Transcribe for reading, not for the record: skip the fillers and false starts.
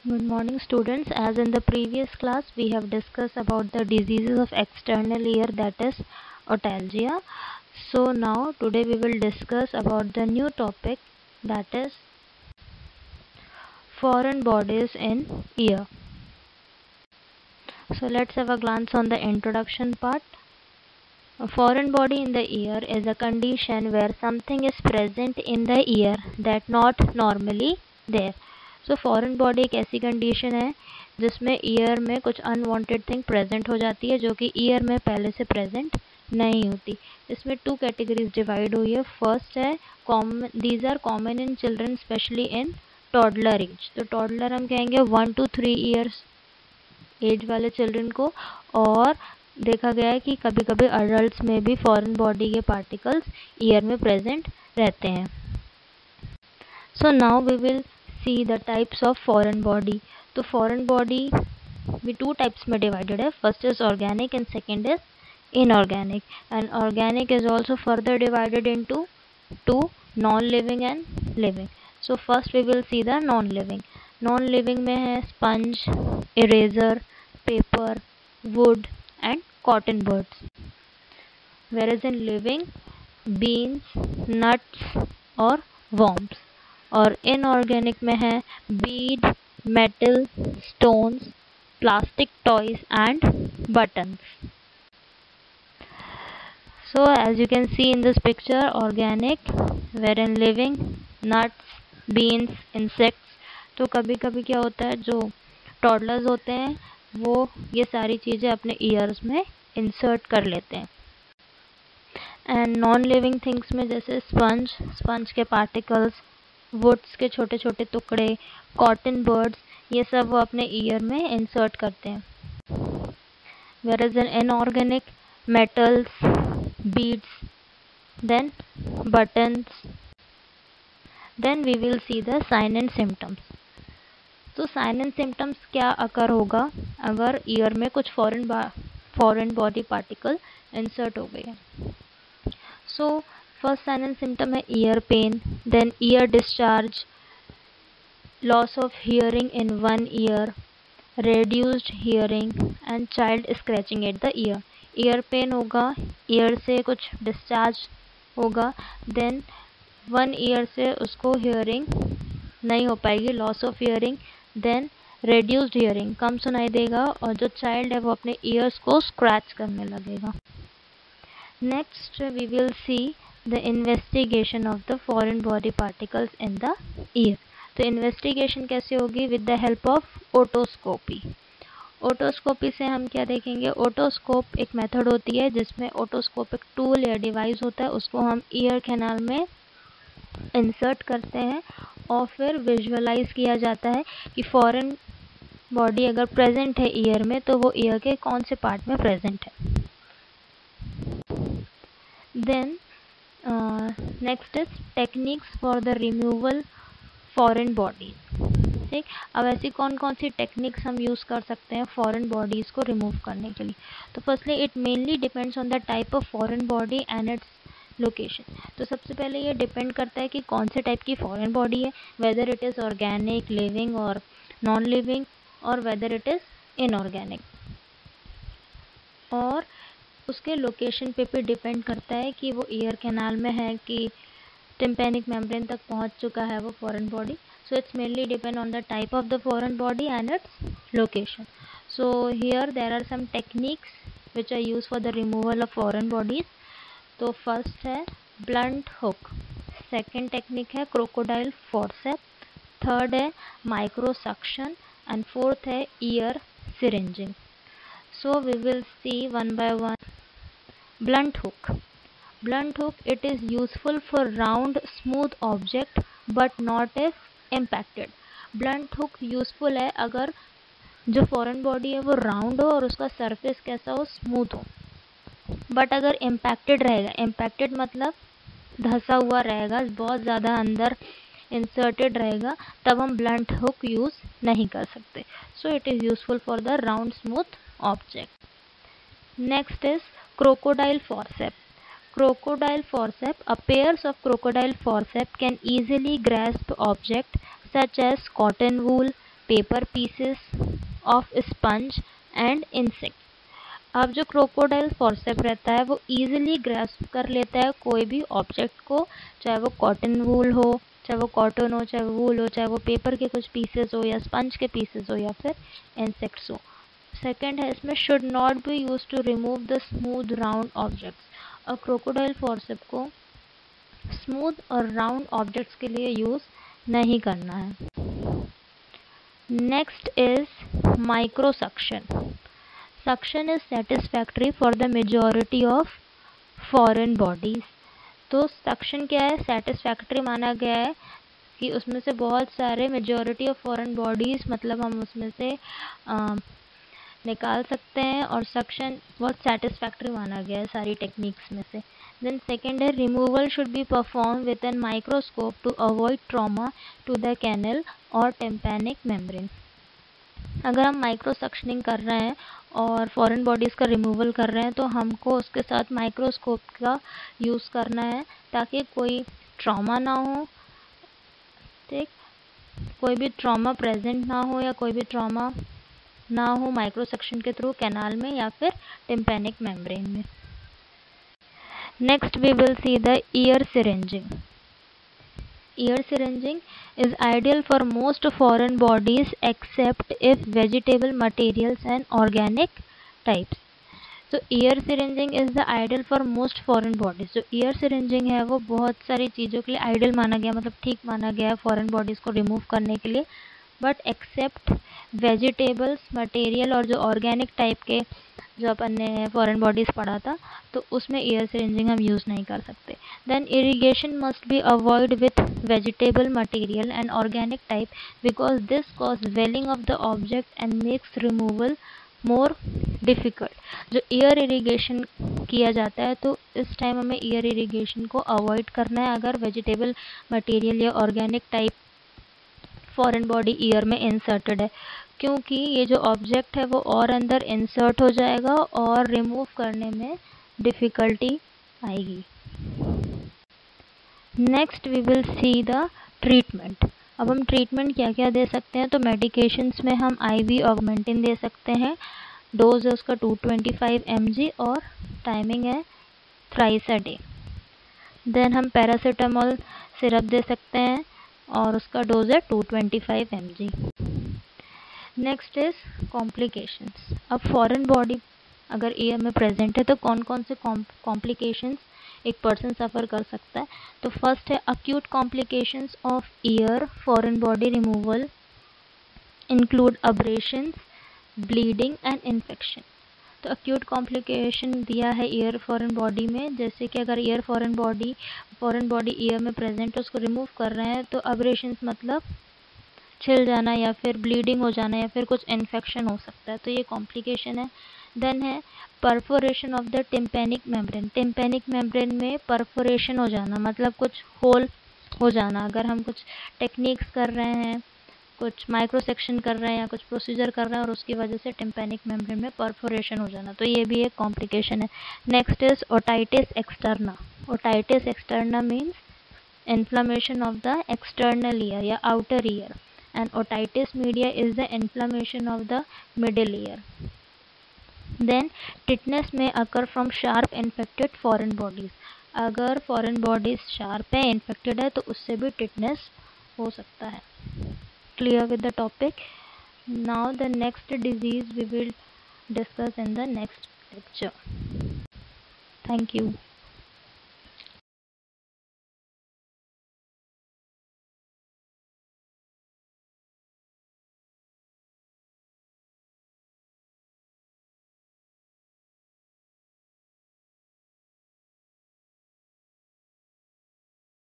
Good morning students. As in the previous class we have discussed about the diseases of external ear, that is otalgia. So now today we will discuss about the new topic, that is foreign bodies in ear. So let's have a glance on the introduction part. A foreign body in the ear is a condition where something is present in the ear that not normally there. So foreign body एक ऐसी condition है जिसमें year में कुछ unwanted thing present हो जाती है जो कि ईयर में पहले से प्रेजेंट नहीं होती. इसमें टू कैटेगरीज डिवाइड हुई है. फर्स्ट है these are common in children specially in toddler age. तो टॉडलर हम कहेंगे 1 to 3 ईयर्स एज वाले चिल्ड्रन को, और देखा गया है कि कभी कभी अडल्ट में भी फॉरेन बॉडी के पार्टिकल्स ईयर में प्रेजेंट रहते हैं. So now we will see the types of foreign body. तो फॉरेन बॉडी भी टू टाइप्स में डिवाइडेड है. First is organic and second is inorganic. And organic is also further divided into two, non living and living. So first we will see the non living. Non living में है sponge, eraser, paper, wood and cotton birds. whereas in living, beans, nuts और worms. और inorganic में है Beed, metal, stones, plastic toys and buttons. So as you can see in this picture, organic wherein living, nuts, beans, insects. तो कभी कभी क्या होता है, जो टॉडलर्स होते हैं वो ये सारी चीज़ें अपने ईयर्स में इंसर्ट कर लेते हैं. एंड नॉन लिविंग थिंग्स में जैसे स्पंज के पार्टिकल्स, वुड्स के छोटे छोटे टुकड़े, कॉटन बर्ड्स, ये सब वो अपने ईयर में इंसर्ट करते हैं. whereas in inorganic, metals, beads, then buttons. Then we will see the sign and symptoms. तो साइन एंड सिम्टम्स क्या अकर होगा अगर ईयर में कुछ फॉरेन बॉडी पार्टिकल इंसर्ट हो गए. So first sign and symptom है ear pain, then ear discharge, loss of hearing in one ear, reduced hearing and child scratching at the ear. Ear pain होगा, ear से कुछ discharge होगा, then one year से उसको hearing नहीं हो पाएगी, loss of hearing, then reduced hearing, कम सुनाई देगा, और जो चाइल्ड है वो अपने ईयर्स को स्क्रैच करने लगेगा. Next we will see the investigation of the foreign body particles in the ear. तो इन्वेस्टिगेशन कैसे होगी? With the help of otoscopy. Otoscopy से हम क्या देखेंगे? ओटोस्कोप एक मेथड होती है जिसमें ओटोस्कोप एक टूल या डिवाइस होता है, उसको हम ईयर कैनाल में इंसर्ट करते हैं और फिर विजुअलाइज किया जाता है कि फॉरेन बॉडी अगर प्रेजेंट है ईयर में तो वो ईयर के कौन से पार्ट में प्रेजेंट है. Then next is techniques for the removal foreign bodies. ठीक, अब ऐसी कौन कौन सी टेक्निक्स हम यूज़ कर सकते हैं फॉरेन बॉडीज़ को रिमूव करने के लिए. तो firstly it mainly depends on the type of foreign body and its location. तो सबसे पहले ये डिपेंड करता है कि कौन से टाइप की फॉरेन बॉडी है, whether it is organic, living और नॉन लिविंग, और वेदर इट इज़ इनऑर्गेनिक. और उसके लोकेशन पे भी डिपेंड करता है कि वो ईयर कैनाल में है कि tympanic membrane तक पहुंच चुका है वो foreign body. So it's mainly depend on the type of the foreign body and its location. So here there are some techniques which are used for the removal of foreign bodies. तो first है blunt hook, second technique है crocodile forceps, third है micro suction and fourth है ear syringing. So we will see one by one. Blunt hook. Blunt hook, it is useful for round smooth object but not if impacted. Blunt hook useful है अगर जो foreign body है वो round हो और उसका surface कैसा हो, smooth हो. but अगर impacted रहेगा, impacted मतलब धंसा हुआ रहेगा, बहुत ज़्यादा अंदर inserted रहेगा, तब हम blunt hook use नहीं कर सकते. So it is useful for the round smooth object. Next is crocodile forceps. Crocodile forceps, a pairs of crocodile forceps can easily grasp objects such as cotton wool, paper pieces of sponge and insects. अब जो crocodile forceps रहता है वो easily grasp कर लेता है कोई भी ऑब्जेक्ट को, चाहे वो कॉटन वूल हो, चाहे वो कॉटन हो, चाहे वो वूल हो, चाहे वो पेपर के कुछ पीसेस हो या स्पंज के पीसेस हो या फिर इंसेक्ट्स हो. सेकेंड है इसमें should not be use to remove the smooth round objects. और क्रोकोडाइल फॉर्सेप को स्मूथ और राउंड ऑब्जेक्ट्स के लिए यूज़ नहीं करना है. Next is micro suction. Suction is satisfactory for the majority of foreign bodies. तो सक्शन क्या है, सेटिस्फैक्ट्री माना गया है कि उसमें से बहुत सारे मेजॉरिटी ऑफ फॉरेन बॉडीज़ मतलब हम उसमें से निकाल सकते हैं और सक्शन बहुत सेटिस्फैक्ट्री माना गया है सारी टेक्निक्स में से. देन सेकेंड है removal should be perform with an microscope to avoid trauma to the canal और टिम्पैनिक मेम्ब्रेन. अगर हम माइक्रो सक्शनिंग कर रहे हैं और फॉरेन बॉडीज़ का रिमूवल कर रहे हैं तो हमको उसके साथ माइक्रोस्कोप का यूज़ करना है ताकि कोई ट्रॉमा ना हो, ठीक, कोई भी ट्रॉमा प्रेजेंट ना हो या कोई भी ट्रॉमा ना हो माइक्रो सक्शन के थ्रू कैनाल में या फिर टिम्पैनिक मेम्ब्रेन में. Next we will see the ear syringing. Ear syringing is ideal for most foreign bodies except if vegetable materials and organic types. So ear syringing is the ideal for most foreign bodies. जो ear syringing है वो बहुत सारी चीज़ों के लिए ideal माना गया, मतलब ठीक माना गया है foreign bodies को remove करने के लिए, but except vegetables material और जो organic type के जो अपन ने फॉरेन बॉडीज़ पढ़ा था तो उसमें ईयर सिरिंजिंग हम यूज़ नहीं कर सकते. Then irrigation must be avoid with vegetable material and organic type because this cause welling of the object and makes removal more difficult. जो ईयर इरिगेशन किया जाता है तो इस टाइम हमें ईयर इरिगेशन को अवॉइड करना है अगर वेजिटेबल मटेरियल या organic type foreign body ear में इंसर्टेड है, क्योंकि ये जो ऑब्जेक्ट है वो और अंदर इंसर्ट हो जाएगा और रिमूव करने में डिफ़िकल्टी आएगी. Next we will see the treatment. अब हम ट्रीटमेंट क्या क्या दे सकते हैं, तो मेडिकेशंस में हम IV ऑगमेंटिन दे सकते हैं. डोज है उसका 225 mg और टाइमिंग है थ्राइस अ डे. देन हम पैरासीटामोल सिरप दे सकते हैं और उसका डोज है 225 mg. Next is complications. अब फॉरेन बॉडी अगर ईयर में प्रेजेंट है तो कौन कौन से कॉम्प्लिकेशंस एक पर्सन सफ़र कर सकता है. तो फर्स्ट है acute complications of ear foreign body removal include abrasions, bleeding and infection. तो अक्यूट कॉम्प्लिकेशन दिया है ईयर फॉरेन बॉडी में, जैसे कि अगर ईयर फॉरेन बॉडी ईयर में प्रेजेंट है उसको रिमूव कर रहे हैं तो अब्रेशंस मतलब छिल जाना या फिर ब्लीडिंग हो जाना या फिर कुछ इन्फेक्शन हो सकता है, तो ये कॉम्प्लिकेशन है. देन है perforation of the tympanic membrane. Tympanic membrane में परफोरेशन हो जाना मतलब कुछ होल हो जाना. अगर हम कुछ टेक्निक्स कर रहे हैं, कुछ माइक्रो सेक्शन कर रहे हैं या कुछ प्रोसीजर कर रहे हैं और उसकी वजह से टिम्पैनिक मेम्ब्रेन में परफोरेशन हो जाना, तो ये भी एक कॉम्प्लिकेशन है. Next is otitis externa. Otitis externa means inflammation of the external ear या outer ear, and otitis media is the inflammation of the middle ear. Then tetanus may occur from sharp infected foreign bodies. अगर foreign bodies sharp है, infected है, तो उससे भी tetanus हो सकता है. Clear with the topic? Now the next disease we will discuss in the next lecture. Thank you.